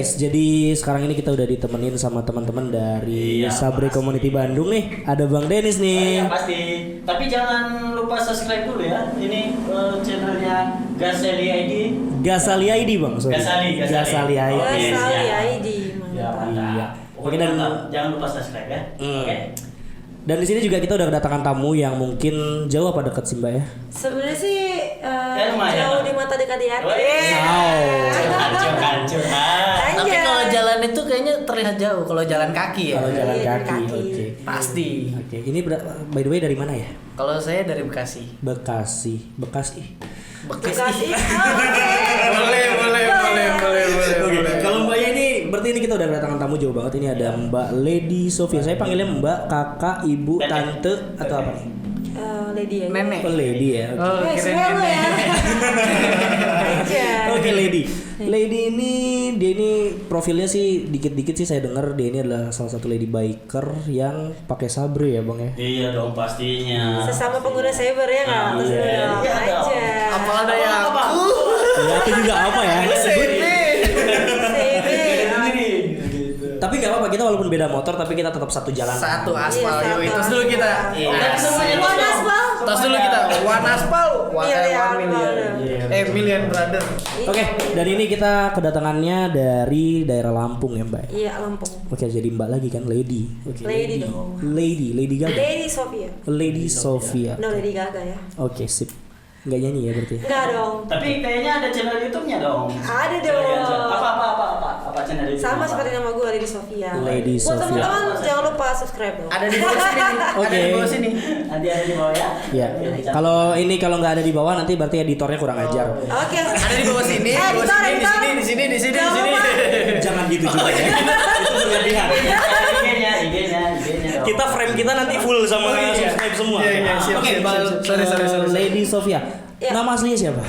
guys, jadi sekarang ini kita udah ditemenin sama teman-teman dari Sabre Community Bandung nih. Ada Bang Dennis nih. Iya pasti. Tapi jangan lupa subscribe dulu ya. Ini channelnya Gasali ID. Gasali ID Bang. Sorry. Gasali ID. Gasali ID. Ya, Iya. Pokoknya jangan lupa subscribe ya. Oke. Dan di sini juga kita udah kedatangan tamu yang mungkin jauh apa dekat sih Mbak ya? Sebenarnya sih lumayan jauh lah. di mata dekat di hati. Curhat. Tapi kalau jalan itu kayaknya terlihat jauh kalau jalan kaki ya. Kalau jalan Iya, kaki, kaki. oke. Pasti. Oke, ini by the way dari mana ya? Kalau saya dari Bekasi. Bekasi. Bekasi. Oke, kalau Mbaknya ini berarti ini kita udah kedatangan tamu jauh banget. Ini ada Mbak Lady Sofia. Saya panggilnya Mbak, Kakak, Ibu, Tante atau apa nih? Lady ya. Nenek. Oh, Lady ya. Oke. Oh, keren Lu ya. Aja. Oke, Lady. Lady ini dia ini profilnya sih dikit-dikit sih saya dengar dia ini adalah salah satu lady biker yang pakai sabre ya, Bang ya. Iya dong pastinya. Sesama pengguna cyber ya nggak? Terus Iya. dong Iya dong. aja. Apa ada yang aku? Ya, itu juga apa ya? CB. Tapi nggak apa-apa, kita walaupun beda motor tapi kita tetap satu jalan. Satu aspal. Iya, Yuk, satu tos dulu kita. Iya. One aspal. Tos dulu kita. One aspal. Iya, iya, One million. Million brother. Oke, dan ini kita kedatangannya dari daerah Lampung ya, Mbak. Iya, Lampung. Oke, jadi Mbak lagi kan Lady. Oke. Lady dong. Lady Gaga. Lady Sofia. Lady Sofia. No, Lady Gaga ya. Oke, sip. Nggak nyanyi ya berarti? Enggak dong. Tapi kayaknya ada channel YouTube-nya dong. Ada dong. Apa channel YouTube? Sama seperti nama gue Lady Sofia. Lady Buat Sofia. teman-teman jangan lupa subscribe dong. Ada di bawah sini. Oke. Ada di bawah sini. Nanti ada di bawah ya. Ya. Kalau nggak ada di bawah nanti berarti editornya kurang ajar. Oke. Ada di bawah sini. Di bawah sini. Di sini. Di sini. Di sini. Jangan gitu juga ya. Itu berlebihan. IG-nya. Kita frame kita nanti full sama subscribe semua. Iya, siap, Oke, siap, siap. Sorry. Lady Sofia. Ya. Nama aslinya siapa?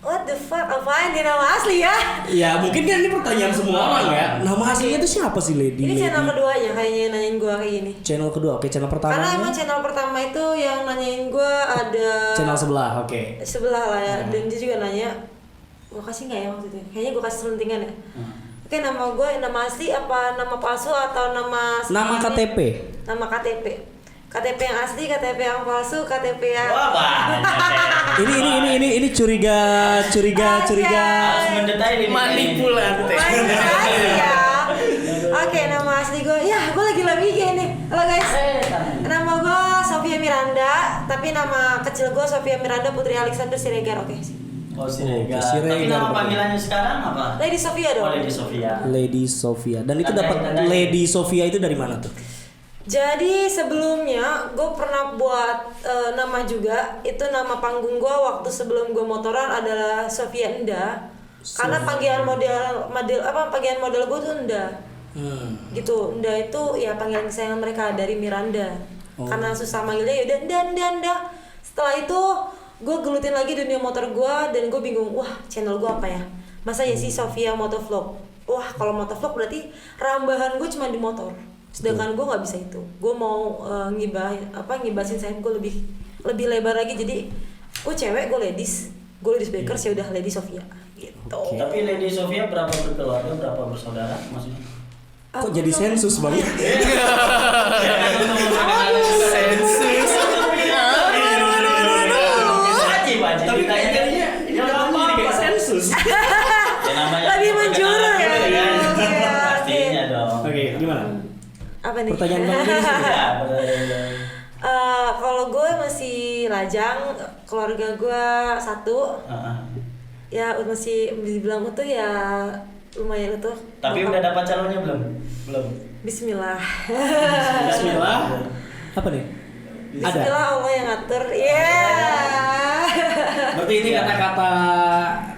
What the fuck? Apaan di nama asli ya? Ya mungkin kan ini pertanyaan semua orang ya. Nama aslinya itu siapa sih Lady? Ini channel keduanya kayaknya nanyain gue kayak gini. Channel kedua, oke. Channel pertama. Karena emang channel pertama itu yang nanyain gue ada Channel sebelah, oke. sebelah lah ya. Dan dia juga nanya, gue kasih nggak ya maksudnya? Kayaknya gue kasih selentingan ya. Oke, nama gue nama asli apa nama palsu atau nama Nama KTP. Nama KTP. KTP yang asli, KTP yang palsu, KTP yang Wah, banyak. Ini curiga. Harus mendetail ini. Manipulasi. ya. Oke, nama asli gue. Ya, gue lagi live IG nih. Halo guys. Nama gue Sofia Miranda, tapi nama kecil gue Sofia Miranda Putri Alexander Siregar. Oke. Oh, Siregar. Siregar. Tapi nama panggilannya sekarang apa? Lady Sofia dong. Oh, Lady Sofia. Lady Sofia. Dan itu Tandai. dapat Lady Sofia itu dari mana tuh? Jadi sebelumnya gue pernah buat nama juga. Itu nama panggung gue waktu sebelum gue motoran adalah Sofia Enda. Karena panggilan model gue tuh Enda. Gitu. Enda itu ya panggilan kesayangan mereka dari Miranda. Karena susah manggilnya ya udah Enda. Setelah itu gue gelutin lagi dunia motor gue dan gue bingung. Wah, channel gue apa ya? Masa ya sih Sofia Motovlog? Wah, kalau motovlog berarti rambahan gue cuma di motor. Sedangkan gue nggak bisa itu. Gue mau ngibasin sayap gue lebih lebar lagi. Jadi gue cewek, gue ladies bikers ya udah Lady Sofia gitu. Tapi Lady Sofia berapa berkeluarga, berapa bersaudara maksudnya? Kok jadi sensus banget? Sensus. Wajib. Tapi kayaknya ini jadi kayak sensus. Lebih menjurus ya. Pastinya dong. Oke, gimana? Apa nih? Pertanyaan Bang Dennis. Kalau gue masih lajang, keluarga gue satu. Ya masih dibilang utuh ya lumayan utuh. Tapi udah dapat calonnya belum? Belum. Bismillah. Bismillah. Apa nih? Bismillah Allah yang ngatur. Berarti ini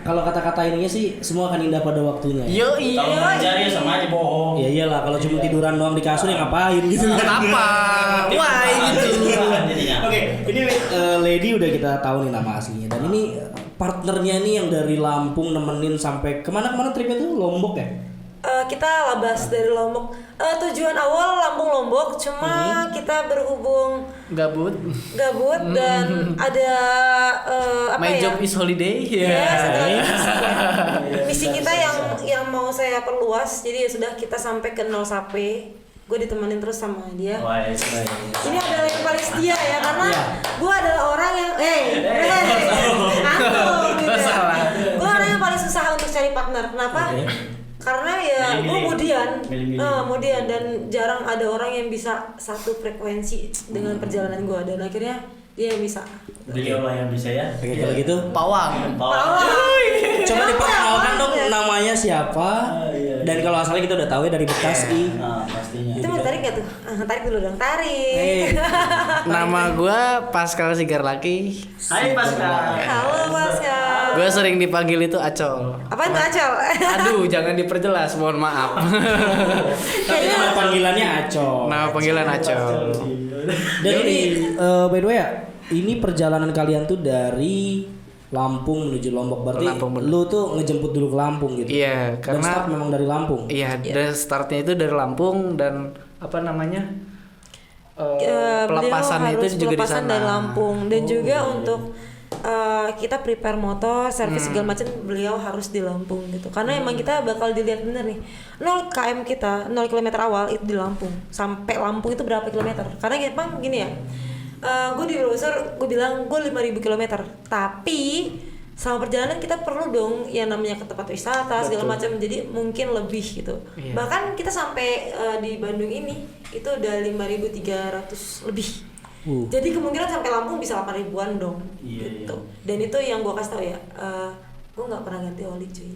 kalau kata-kata ininya sih semua akan indah pada waktunya. Yo Kalau mencari sama aja bohong. Ya iyalah, kalau cuma tiduran doang di kasur ya ngapain gitu. Apa? Wah gitu. Oke, ini Lady udah kita tahu nih nama aslinya dan ini partnernya nih yang dari Lampung nemenin sampai kemana tripnya tuh Lombok ya? kita labas dari Lombok. Tujuan awal Lampung Lombok, cuma kita berhubung Gabut. dan ada apa My ya? job is holiday. Ya, satu lagi Yeah. misi kita yang mau saya perluas. Jadi ya sudah kita sampai ke 0 Sape. Gue ditemenin terus sama dia. Wah, Ini adalah yang paling setia ya, karena gue adalah orang yang Masalah. gue orang yang paling susah untuk cari partner. Kenapa? Karena ya gue kemudian dan jarang ada orang yang bisa satu frekuensi dengan perjalanan gue, dan akhirnya dia yang bisa. Beliau lah yang bisa ya. Oke, kalau gitu Pawang. coba diperkenalkan dong namanya siapa. Iya. Dan kalau asalnya kita udah tahu ya dari Bekasi. Nah, pastinya. Itu mau tarik nggak tuh? Tarik dulu dong, tarik. Nama gue Pascal Sigarlaki. Hai Pascal. Halo Pascal. Gue sering dipanggil itu Acol. Apa itu Acol? Aduh, jangan diperjelas, mohon maaf. Tapi nama panggilannya Aco. Nama panggilan Acol. Dan ini by the way ya, ini perjalanan kalian tuh dari Lampung menuju Lombok. Berarti Lampung, bener. lu tuh ngejemput dulu ke Lampung gitu. Iya, Dan karena start memang dari Lampung. iya, dari startnya itu dari Lampung dan apa namanya? Beliau Pelepasan itu harus juga di pelepasan sana. dari Lampung, dan juga untuk kita prepare motor, servis segala macam beliau harus di Lampung gitu. Karena emang kita bakal dilihat bener nih. 0 km kita, 0 km awal itu di Lampung. Sampai Lampung itu berapa kilometer? Karena emang gini ya. Gue di browser gue bilang gue 5.000 km. Tapi sama perjalanan kita perlu dong yang namanya ke tempat wisata segala macam, jadi mungkin lebih gitu. Iya. Bahkan kita sampai di Bandung ini itu udah 5.300 lebih. Jadi kemungkinan sampai Lampung bisa 8.000-an dong. Iya, Gitu. Dan itu yang gue kasih tau ya, gue nggak pernah ganti oli cuy.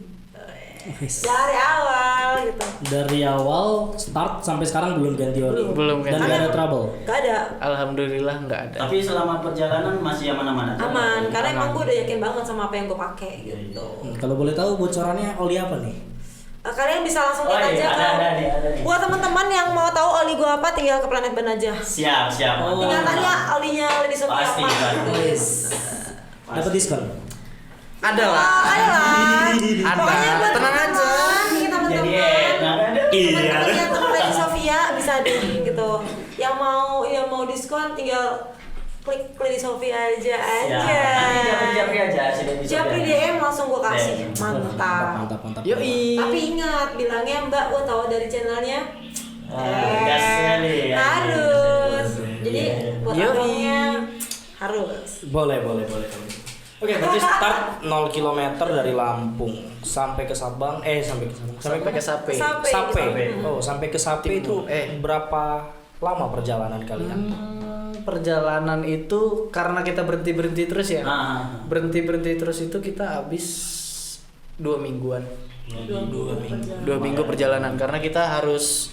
Dari awal gitu. Dari awal start sampai sekarang belum ganti oli. Belum Dan ganti. gak ada trouble. Gak ada. Alhamdulillah nggak ada. Tapi selama perjalanan masih aman-aman aja. Aman, karena emang gue udah yakin banget sama apa yang gue pakai gitu. Kalau boleh tahu bocorannya oli apa nih? Kalian bisa langsung lihat aja ada nih. Buat teman-teman yang mau tahu oli gue apa, tinggal ke Planet Ban aja. Siap. Tinggal tanya olinya di Sophia Pasti, apa. pasti. Yes. Dapat diskon. Ada lah. Ada lah. Ada. Pokoknya buat Tenang aja. teman-teman, Jadi ada. teman-teman yang teman dari Sophia bisa deh gitu. Yang mau diskon tinggal klik di Sophia aja. Nanti japri aja sini di Japri DM langsung gue kasih. Mantap. Mantap. Yoi. Tapi ingat bilangnya Mbak, gue tahu dari channelnya. Gas sekali ya. Harus. Jadi buat Yoi. abangnya harus. Boleh. Oke, berarti start 0 km dari Lampung sampai ke Sabang, sampai Sampai ke Sape. Sape. Oh, sampai ke Sape itu Timur. berapa lama perjalanan kalian? Perjalanan itu karena kita berhenti terus ya. Ah. Berhenti terus itu kita habis 2 mingguan. 2 minggu perjalanan karena kita harus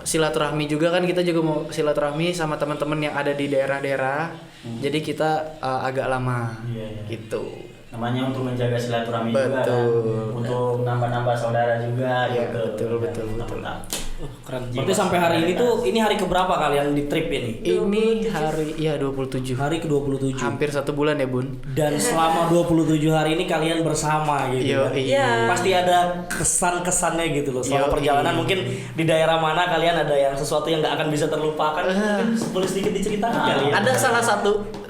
silaturahmi juga kan, kita juga mau silaturahmi sama teman-teman yang ada di daerah-daerah. Jadi kita agak lama gitu. Namanya untuk menjaga silaturahmi juga kan. Untuk nambah-nambah saudara juga Iya, gitu. betul. Mantap. Keren. Berarti sampai hari ini tuh, ini hari keberapa kalian di trip ini? Ini hari 27. Hari ke-27. Hampir 1 bulan ya, Bun. Dan selama 27 hari ini kalian bersama gitu kan? Iya. Pasti ada kesan-kesannya gitu loh selama Yoi. perjalanan. Mungkin di daerah mana kalian ada yang sesuatu yang nggak akan bisa terlupakan. Mungkin boleh sedikit diceritakan kali ya? Ada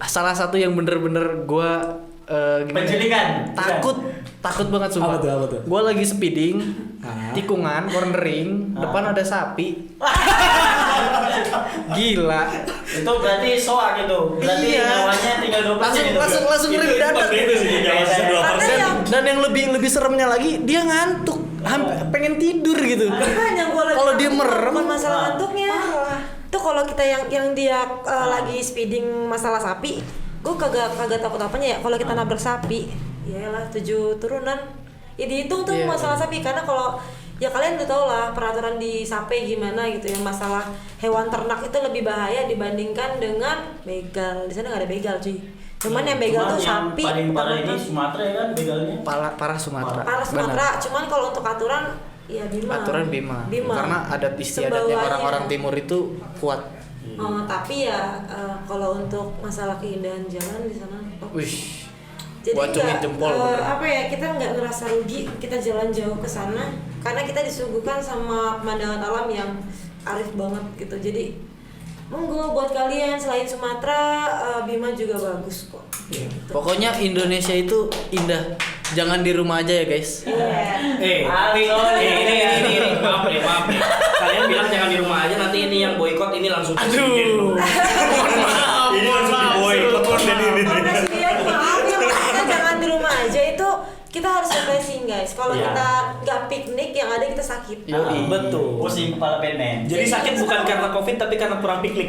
salah satu yang bener-bener gua Penculikan. takut banget sumpah. Apa tuh? Gua lagi speeding, Hah? tikungan, cornering, depan ada sapi. Gila. Itu berarti soak gitu. Berarti Iya. nyawanya tinggal 2% gitu. Langsung ngeri dadak. Itu sih Karena yang Dan yang lebih seremnya lagi, dia ngantuk, pengen tidur gitu. makanya gue lagi Kalau dia merem, bukan masalah ngantuknya. Tuh kalau kita yang dia lagi speeding masalah sapi, gue kagak takut apanya ya. Kalau kita nabrak sapi, yaelah 7 turunan. Ya dihitung tuh Iya. masalah sapi, karena kalau ya kalian udah tau lah peraturan di Sape gimana gitu ya, masalah hewan ternak itu lebih bahaya dibandingkan dengan begal. Di sana nggak ada begal cuy. Cuman yang begal tuh yang sapi. paling parah ini ternak. Sumatera ya kan begalnya. Parah Sumatera. Parah Sumatera. Cuman kalau untuk aturan ya Bima. Aturan Bima. Karena adat istiadatnya Sembawanya. orang-orang timur itu kuat. Tapi ya kalau untuk masalah keindahan jalan di sana, Wih. jadi Gua acungin nggak, jempol bener. apa ya, kita nggak ngerasa rugi kita jalan jauh ke sana karena kita disuguhkan sama pemandangan alam yang arif banget gitu. Jadi monggo buat kalian, selain Sumatera, Bima juga bagus kok. Pokoknya Indonesia itu indah. Jangan di rumah aja ya guys. Iya. Ini maaf nih. Kalian bilang jangan di rumah aja, nanti ini yang boykot ini langsung Aduh. Mohon maaf. Ini langsung di boykot konten ini. Presiden maaf ya, kita jangan di rumah aja itu kita harus refreshing guys. Kalau Iya. kita nggak piknik, yang ada kita sakit. Betul. Pusing kepala Batman. Jadi sakit bukan karena covid tapi karena kurang piknik.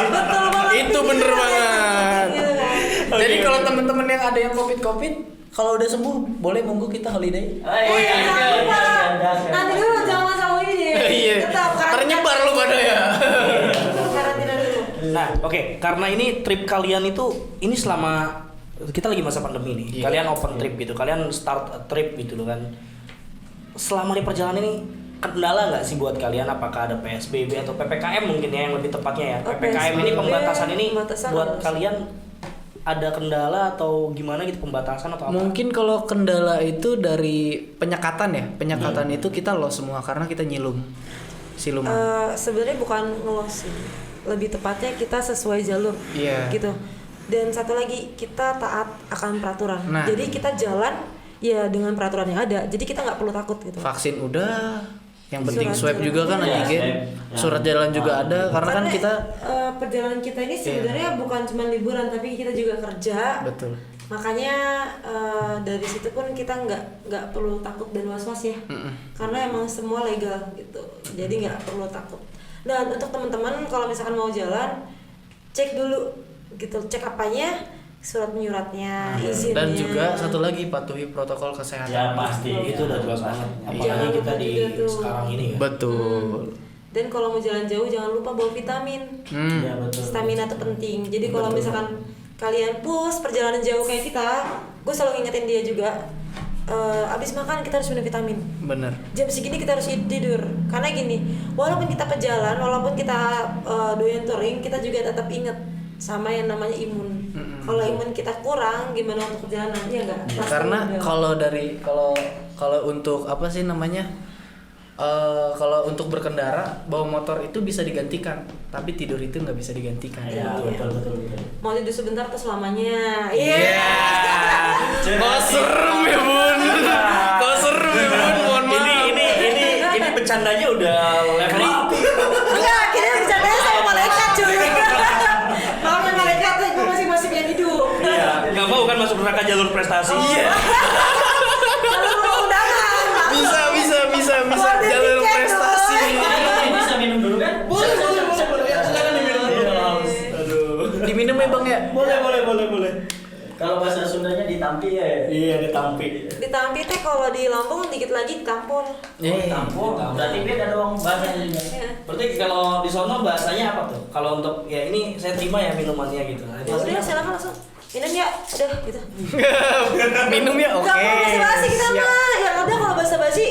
Betul banget. Itu bener banget. Gitu kan. Jadi kalau teman-teman yang ada yang covid, kalau udah sembuh boleh monggo kita holiday. Oh iya, Jangan lupa. Nanti dulu jangan masalah ini. Iya. Tetap Ternyebar lu pada ya. karantina dulu. Nah, oke, karena ini trip kalian itu ini selama kita lagi masa pandemi nih. Iya. Kalian open trip gitu, kalian start a trip gitu loh kan. Selama di perjalanan ini kendala nggak sih buat kalian? Apakah ada PSBB atau PPKM mungkin ya yang lebih tepatnya ya? Oh, PPKM ini PSBB, pembatasan ini pembatasan buat harus. kalian ada kendala atau gimana gitu, pembatasan atau apa? Mungkin kalau kendala itu dari penyekatan ya. Penyekatan itu kita lost semua karena kita nyilum. Siluman. Sebenarnya bukan ngelos sih. Lebih tepatnya kita sesuai jalur. Iya. Gitu. Dan satu lagi, kita taat akan peraturan. Nah. Jadi kita jalan ya dengan peraturan yang ada. Jadi kita nggak perlu takut gitu. Vaksin udah, yang penting Surat swab jalan. juga kan Iya, antigen. swab. Surat jalan juga ada karena kan kita perjalanan kita ini sebenarnya bukan cuma liburan tapi kita juga kerja. betul. Makanya dari situ pun kita nggak perlu takut dan was-was ya. Karena emang semua legal gitu. Jadi nggak perlu takut. Dan untuk teman-teman kalau misalkan mau jalan, cek dulu gitu, cek apanya, surat menyuratnya, izinnya. Dan juga satu lagi patuhi protokol kesehatan. Ya pasti. Itu udah jelas banget. Apalagi Jangan kita lupa di juga tuh. sekarang ini ya. Betul. Dan kalau mau jalan jauh jangan lupa bawa vitamin. Iya betul. Stamina itu penting. Jadi kalau misalkan kalian push perjalanan jauh kayak kita, gue selalu ngingetin dia juga. Abis makan kita harus minum vitamin. Bener. Jam segini kita harus tidur. Karena gini, walaupun kita ke jalan, walaupun kita doyan touring, kita juga tetap inget sama yang namanya imun. Kalau imun kita kurang, gimana untuk perjalanan? Iya enggak? Karena kalau untuk apa sih namanya? Kalau untuk berkendara bawa motor itu bisa digantikan, tapi tidur itu nggak bisa digantikan. Iya betul. mau tidur sebentar atau selamanya. Iya. Kok serem ya bun? Kok serem ya bun? Mohon maaf. Ini bercandanya udah level up. Enggak, kita bercandanya sama malaikat cuy. Kalau malaikat gue masing-masing yang hidup. Iya, nggak mau kan masuk neraka jalur prestasi. Iya. Kalau undangan. Bisa Keluar dari jalur tiket, prestasi. Ini bisa minum dulu kan? Boleh. Silakan diminum dulu. Aduh. Diminum ya bang ya? Boleh. Kalau bahasa Sundanya ditampi ya. Iya, ditampi. Di Tampi teh kalau di Lampung dikit lagi ditampol. Tampol. Berarti beda dong bahasanya. Iya. Berarti kalau di sono bahasanya apa tuh? Kalau untuk ya ini saya terima ya minumannya gitu. Nah, Ya udah silakan langsung. Minum ya, udah gitu. Minum ya, oke. Gak mau basa-basi kita Siap. mah. Yang ada kalau basa-basi,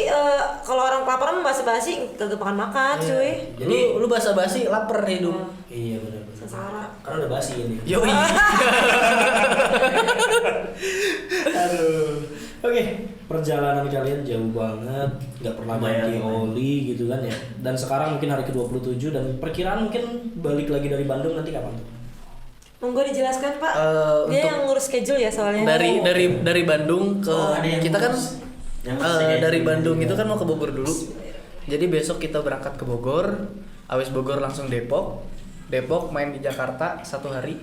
kalau orang kelaparan mah basa-basi kagak makan makan cuy. Jadi Lu basa-basi lapar hidup. iya benar. Sengsara. Karena udah basi ini. Yoi. Aduh. Oke, perjalanan kalian jauh banget, nggak pernah ganti Lumayan. oli gitu kan ya. Dan sekarang mungkin hari ke-27 dan perkiraan mungkin balik lagi dari Bandung nanti kapan tuh? Monggo dijelaskan Pak. Dia Untuk- yang ngurus schedule ya soalnya. Dari Bandung ke Ada yang kita kan ngurus. Yang ngurus ya, dari gitu. Bandung itu kan mau ke Bogor dulu. Jadi besok kita berangkat ke Bogor, habis Bogor langsung Depok main di Jakarta 1 hari,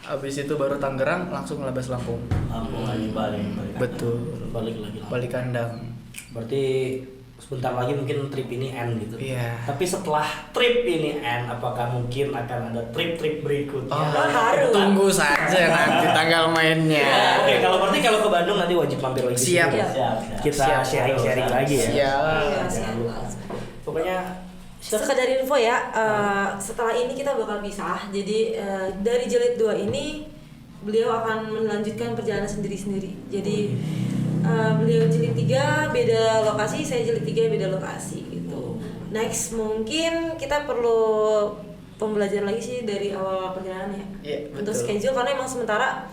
habis itu baru Tangerang langsung ngelabas Lampung. Lampung lagi balik. Betul. Balik lagi. Balik kandang. Berarti sebentar lagi mungkin trip ini end gitu. Iya. Tapi setelah trip ini end, apakah mungkin akan ada trip-trip berikutnya? Harus. Tunggu saja nanti tanggal mainnya. Oke, kalau berarti kalau ke Bandung nanti wajib mampir lagi. Siap. sini. Siap. Kita Siap. sharing-sharing lagi ya. Iya, Siap. siap. Pokoknya Sekedar info ya, setelah ini kita bakal pisah. Jadi dari jilid 2 ini beliau akan melanjutkan perjalanan sendiri-sendiri. Jadi beliau jilid 3 beda lokasi, saya jilid 3 beda lokasi gitu. Next mungkin kita perlu pembelajaran lagi sih dari awal perjalanan ya. Iya, Untuk betul. schedule karena emang sementara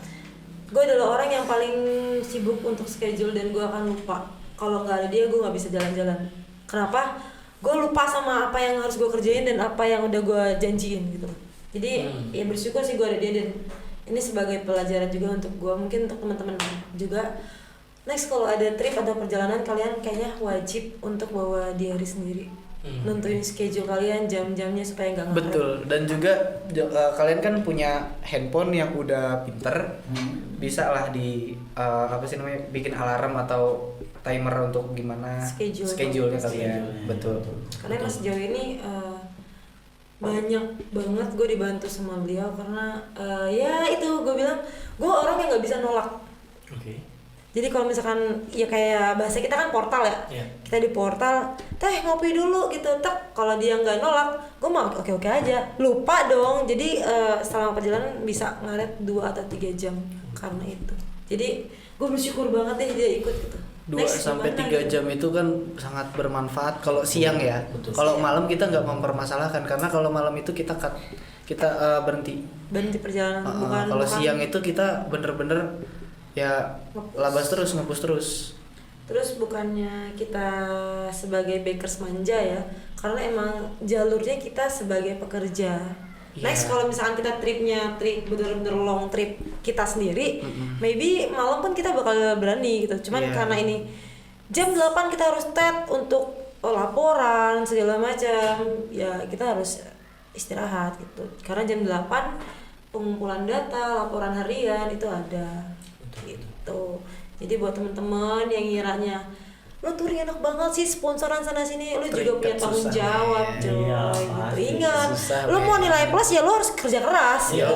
gue adalah orang yang paling sibuk untuk schedule dan gue akan lupa kalau nggak ada dia gue nggak bisa jalan-jalan. Kenapa? Gue lupa sama apa yang harus gue kerjain dan apa yang udah gue janjiin gitu. Jadi ya bersyukur sih gue ada dia, dan ini sebagai pelajaran juga untuk gue, mungkin untuk teman-teman juga. Next kalau ada trip atau perjalanan, kalian kayaknya wajib untuk bawa diary sendiri. Nentuin schedule kalian, jam-jamnya supaya nggak ngaret. Betul. Dan juga kalian kan punya handphone yang udah pinter, bisa lah di apa sih namanya, bikin alarm atau timer untuk gimana schedule-nya kalian. Betul. Karena emang sejauh ini banyak banget gue dibantu sama beliau, karena ya itu gue bilang gue orang yang nggak bisa nolak. Jadi kalau misalkan ya kayak bahasa kita kan portal ya, kita di portal, teh ngopi dulu gitu, kalau dia nggak nolak, gue mah oke aja, lupa dong. Jadi selama perjalanan bisa ngaret 2 atau 3 jam karena itu. Jadi gue bersyukur banget deh dia ikut gitu. 2-3 jam itu kan sangat bermanfaat kalau siang ya. Kalau malam kita nggak mempermasalahkan, karena kalau malam itu kita berhenti perjalanan. Kalau siang itu kita bener-bener ya labas terus, ngepus terus. Terus bukannya kita sebagai bakers manja ya, karena emang jalurnya kita sebagai pekerja. Next kalau misalkan kita trip bener-bener long trip kita sendiri, maybe malam pun kita bakal berani gitu. Cuman karena ini jam 8 kita harus untuk laporan segala macam, ya kita harus istirahat gitu. Karena jam 8 pengumpulan data, laporan harian itu ada. Gitu. Jadi buat teman-teman yang ngiranya lo touring enak banget sih, sponsoran sana sini, lo juga punya tanggung jawab, coy. Gitu. Ingat, lo mau nilai plus ya lo harus kerja keras. Gitu.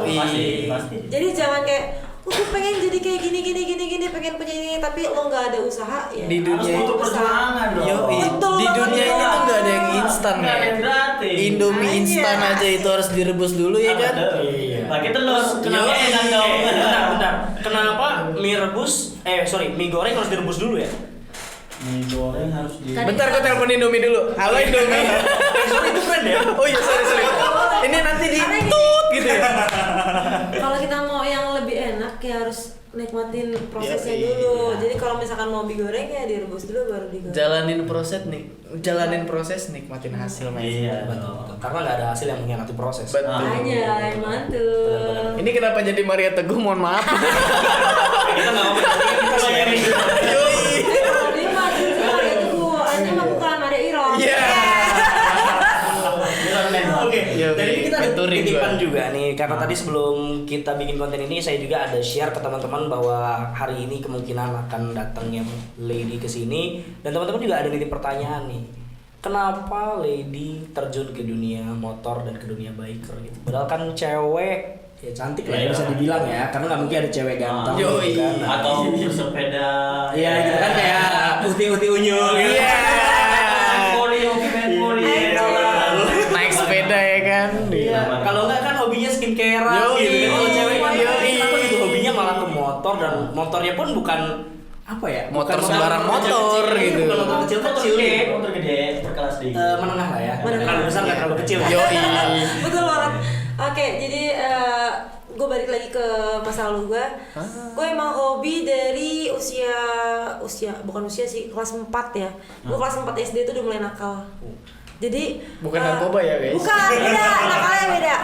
Pasti. Jadi jangan kayak gue pengen jadi kayak gini, pengen punya ini, tapi lo nggak ada usaha ya. Di dunia harus butuh perjuangan dong. Di dunia ini tuh nggak ada yang instan ya. Indomie instan aja itu harus direbus dulu ya kan. Pakai telur. Kenapa enak dong? Bentar. Kenapa mie goreng harus direbus dulu ya? Mie goreng harus Bentar, gue telepon Indomie dulu. Halo Indomie. Sorry, itu keren ya? Oh iya, sorry. Ini nanti di tut gitu ya. Kalau kita mau yang lebih enak ya harus nikmatin prosesnya dulu. Jadi kalau misalkan mau mie goreng ya direbus dulu baru digoreng. Jalanin proses, nikmatin hasil men. Iya. Karena nggak ada hasil yang mengkhianati proses. Betul. Anjay, mantul. Ini kenapa jadi Maria Teguh? Mohon maaf. Kita nggak ngomong, kita sharing. Kalau dia mah itu anjing mah bukan Maria Iron. Iya. Oke, dari ini kita ada touring titipan juga nih, karena tadi sebelum kita bikin konten ini saya juga ada share ke teman-teman bahwa hari ini kemungkinan akan datangnya Lady ke sini, dan teman-teman juga ada nitip pertanyaan nih. Kenapa Lady terjun ke dunia motor dan ke dunia biker gitu? Padahal kan cewek ya cantik lah ya, bisa dibilang ya, karena nggak mungkin ada cewek ganteng gitu kan. Atau bersepeda. Iya gitu kan, kayak putih unyul gitu. Iya. Poli. Naik sepeda ya kan. Iya. Kalau nggak kan hobinya skincare gitu. Kalau cewek kan kenapa gitu hobinya malah ke motor, dan motornya pun bukan apa ya? Motor sembarang motor gitu. Bukan motor kecil-kecil gitu. Motor gede, berkelas tinggi. Menengah lah ya. Menengah. Kalau besar nggak terlalu kecil. Yoi. Betul banget. Oke, jadi gue balik lagi ke masa lalu gue. Gue emang hobi dari bukan usia sih, kelas 4 ya. Gue kelas 4 SD itu udah mulai nakal. Jadi Bukan narkoba ya guys? Bukan, beda, nakalnya beda.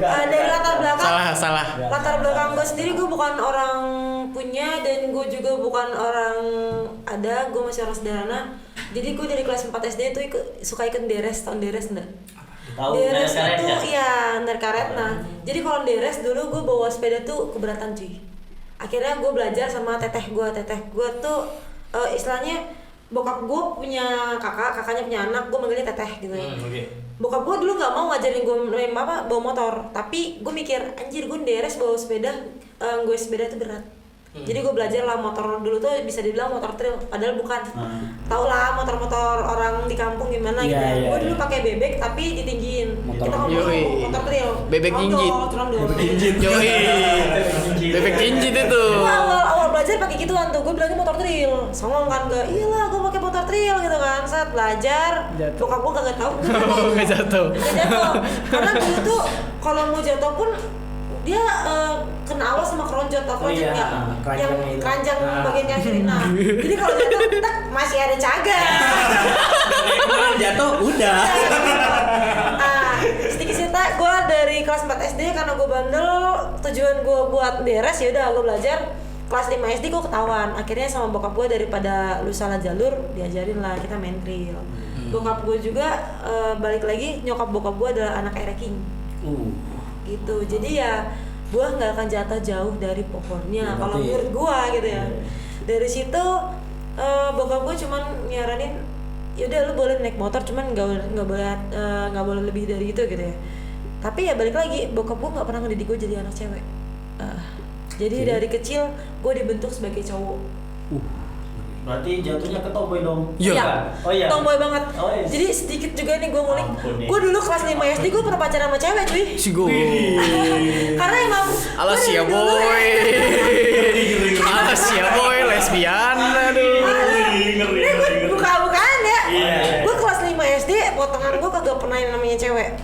Dari latar belakang. Salah. Latar belakang gue sendiri, gue bukan orang punya, dan gue juga bukan orang ada, gue masih orang sederhana. Jadi gue dari kelas 4 SD itu suka ikut deres, tahun deres enggak? Tahu Deres karet itu ya? iya, dari karet. Nah, jadi kalau deres dulu gue bawa sepeda tuh keberatan cuy. Akhirnya gue belajar sama teteh gue tuh istilahnya bokap gue punya kakaknya punya anak, gue manggilnya teteh gitu ya. Bokap gue dulu nggak mau ngajarin gue bawa motor, tapi gue mikir anjir gue deres bawa sepeda, gue sepeda itu berat. Jadi gue belajar lah motor dulu tuh bisa dibilang motor trail, padahal bukan. Tau lah motor-motor orang di kampung gimana gitu. Gue dulu pakai bebek tapi ditinggiin. Kita ngomong motor trail. Bebek jinjit. Yoi. Bebek jinjit itu. Gue awal belajar pakai gituan tuh, gue bilangnya motor trail. Songong kan gak, iyalah gue pakai motor trail gitu kan. Saat belajar, bokap gue kagak tahu. Nggak jatuh. Karena dulu tuh kalau mau jatuh pun dia dia kena awal sama keronjot atau keronjot iya, nggak? Yang keranjangnya itu. keranjang Nah. bagian kaki. Nah, jadi kalau jatuh tak masih ada cagar. Kemarin jatuh udah. Ah, sedikit cerita, gue dari kelas 4 SD karena gue bandel, tujuan gue buat beres ya udah gue belajar. Kelas 5 SD gue ketahuan, akhirnya sama bokap gue daripada lu salah jalur, diajarin lah kita main trail. Bokap gue juga balik lagi, nyokap bokap gue adalah anak ereking gitu, jadi ya buah nggak akan jatuh jauh dari pohonnya Ya, kalau berarti- menurut gue gitu ya. Dari situ bokap gue cuman nyaranin yaudah lu boleh naik motor cuman nggak boleh lebih dari itu gitu ya. Tapi ya balik lagi bokap gue nggak pernah ngedidik gue jadi anak cewek. Jadi dari kecil gue dibentuk sebagai cowok. Berarti jatuhnya ke tomboy dong. Iya. Oh iya. Tomboy banget. Oh, iya. Jadi sedikit juga nih gue ngulik. Ampun nih. Gue dulu kelas 5 SD gue pernah pacaran sama cewek cuy. Si gue. Karena emang Alas gua ya dari dulu boy. Alas ya boy, lesbian aduh. Buka-bukaan ya. Iya. Gue kelas 5 SD, potongan gue kagak pernah yang namanya cewek.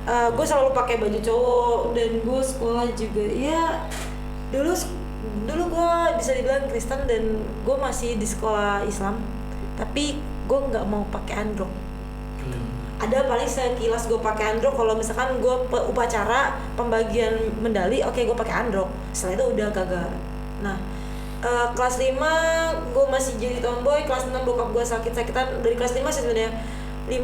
Gue selalu pakai baju cowok dan gue sekolah juga. Ya dulu gue bisa dibilang Kristen dan gue masih di sekolah Islam. Tapi gue nggak mau pakai androk. Ada paling sekilas gue pakai androk kalau misalkan gue upacara pembagian medali, oke gue pakai androk. Setelah itu udah gagal. Nah, kelas 5 gue masih jadi tomboy, kelas 6 bokap gue sakit-sakitan. Dari kelas 5 sih sebenarnya 5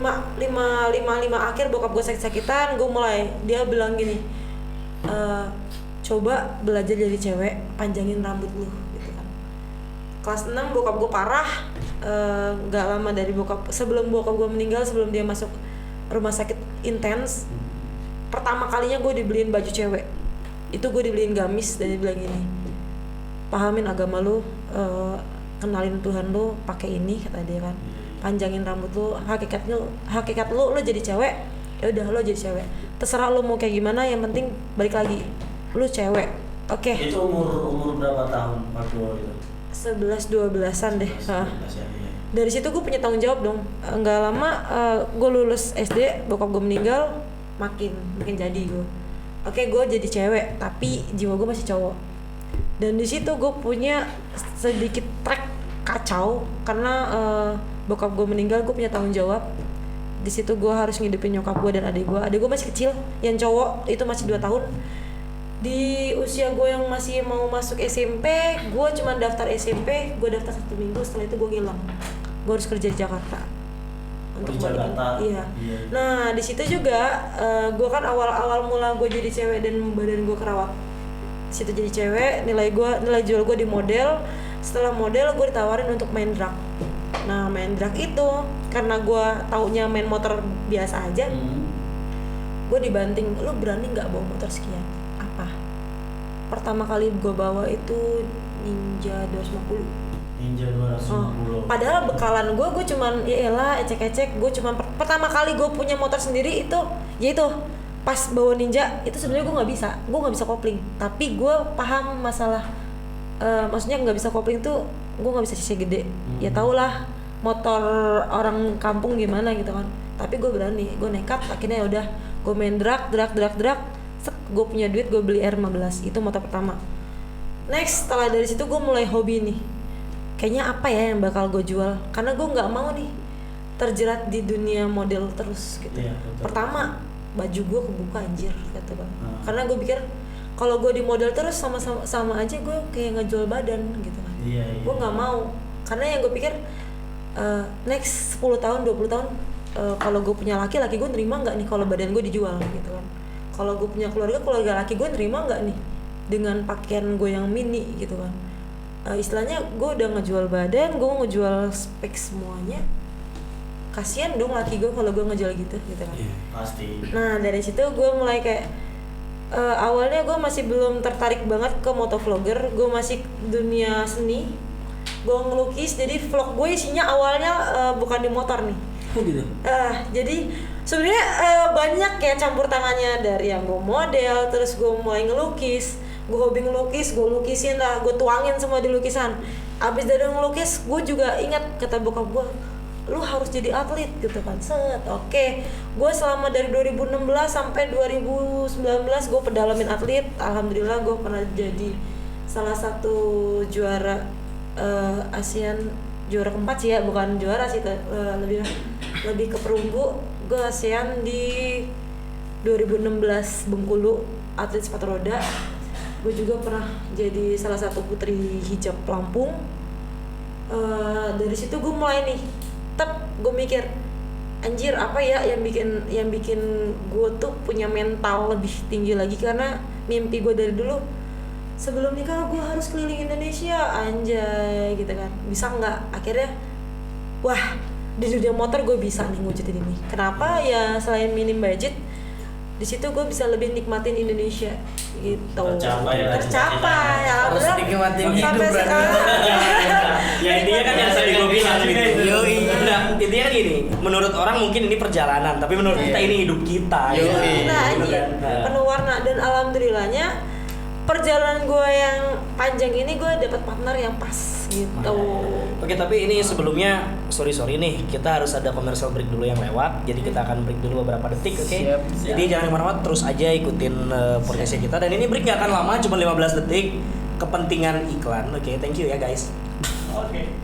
akhir bokap gue sakit-sakitan, gue mulai dia bilang gini, coba belajar jadi cewek, panjangin rambut lu gitu kan. Kelas 6 bokap gue parah, gak lama dari sebelum bokap gue meninggal, sebelum dia masuk rumah sakit intens, pertama kalinya gue dibeliin baju cewek. Itu gue dibeliin gamis dan dia bilang gini, pahamin agama lu, kenalin Tuhan lu, pakai ini kata dia kan, panjangin rambut lu, hakikat lu jadi cewek, ya udah lo jadi cewek, terserah lu mau kayak gimana, yang penting balik lagi lu cewek. Oke. Itu umur berapa tahun waktu itu? 11-12an deh. Hah. 11 ya, iya. Dari situ gue punya tanggung jawab dong. Nggak lama gue lulus SD, bokap gue meninggal, makin jadi gue. Oke, gue jadi cewek, tapi jiwa gue masih cowok. Dan di situ gue punya sedikit track kacau karena bokap gue meninggal, gue punya tanggung jawab. Di situ gue harus ngidupin nyokap gue dan adik gue. Adik gue masih kecil, yang cowok itu masih 2 tahun. Di usia gue yang masih mau masuk SMP, gue cuma daftar SMP, gue daftar 1 minggu, setelah itu gue ngilang. Gue harus kerja di Jakarta. Di balikin. Jakarta. Iya. Iya. Nah di situ juga gue kan awal mula gue jadi cewek dan badan gue kerawat. Di situ jadi cewek, nilai jual gue di model. Setelah model gue ditawarin untuk main drag. Nah main drag itu karena gue taunya main motor biasa aja, gue dibanting, lu berani nggak bawa motor sekian? Apa? Pertama kali gue bawa itu Ninja 250. Ninja 250. Padahal bekalan gue cuman ya elah ecek-ecek. Gue cuman pertama kali gue punya motor sendiri itu, yaitu pas bawa Ninja itu sebenarnya gue nggak bisa kopling. Tapi gue paham masalah, maksudnya nggak bisa kopling tuh gue nggak bisa cc gede. Ya tau lah motor orang kampung gimana gitu kan. Tapi gue berani, gue nekat. Akhirnya ya udah gue main drag. Gue punya duit, gue beli R15. Itu motor pertama. Next setelah dari situ gue mulai hobi nih. Kayaknya apa ya yang bakal gue jual? Karena gue nggak mau nih terjerat di dunia model terus gitu. Iya, betul. Pertama baju gue kebuka anjir kata gue. Karena gue pikir kalau gue di model terus sama aja gue kayak ngejual badan gitu kan. Iya. Gue nggak mau. Karena yang gue pikir next 10 tahun 20 tahun kalau gue punya laki gue nerima nggak nih kalau badan gue dijual gitu kan. Kalau gue punya keluarga laki gue nerima nggak nih dengan pakaian gue yang mini gitu kan. Istilahnya gue udah ngejual badan, gue ngejual spek semuanya. Kasian dong laki gue kalau gue ngejual gitu kan. Pasti. Nah dari situ gue mulai kayak awalnya gue masih belum tertarik banget ke motovlogger, gue masih dunia seni. Gue ngelukis, jadi vlog gue isinya awalnya bukan di motor nih. Oh gitu. Jadi sebenarnya banyak ya campur tangannya, dari yang gue model, terus gue mulai ngelukis, gue hobi ngelukis, gue lukisin lah, gue tuangin semua di lukisan. Abis dari ngelukis, gue juga ingat kata bokap gue, lu harus jadi atlet gitu kan. Oke, gue selama dari 2016 sampai 2019 gue pedalamin atlet. Alhamdulillah gue pernah jadi salah satu juara ASEAN, juara keempat sih ya, bukan juara sih, lebih ke perunggu. Gue ASEAN di 2016 Bengkulu, atlet sepatu roda. Gue juga pernah jadi salah satu putri hijab Lampung. Dari situ gue mulai nih, gue mikir anjir apa ya yang bikin gue tuh punya mental lebih tinggi lagi, karena mimpi gue dari dulu sebelum nikah gue harus keliling Indonesia anjay gitu kan, bisa nggak, akhirnya wah di dunia motor gue bisa nih ngewujudin ini. Kenapa ya, selain minim budget di situ gue bisa lebih nikmatin Indonesia gitu. Tercapai Harus nikmatin hidup sampai berarti. sekarang. Ya intinya kan yang tadi gue bilang gitu. Yoi. Nah, intinya kan gini, menurut orang mungkin ini perjalanan, tapi menurut kita ini hidup kita. Yoi. Ya. Nah, Gitu anjir, kan. penuh warna, dan alhamdulillahnya perjalanan gue yang panjang ini gue dapat partner yang pas gitu. Oke, tapi ini sebelumnya sorry nih, kita harus ada commercial break dulu yang lewat. Jadi kita akan break dulu beberapa detik, oke? Siap. Jadi jangan kemana-mana, terus aja ikutin podcastnya kita. Dan ini break nggak akan lama, cuma 15 detik. Kepentingan iklan, oke? Thank you ya guys. Oke.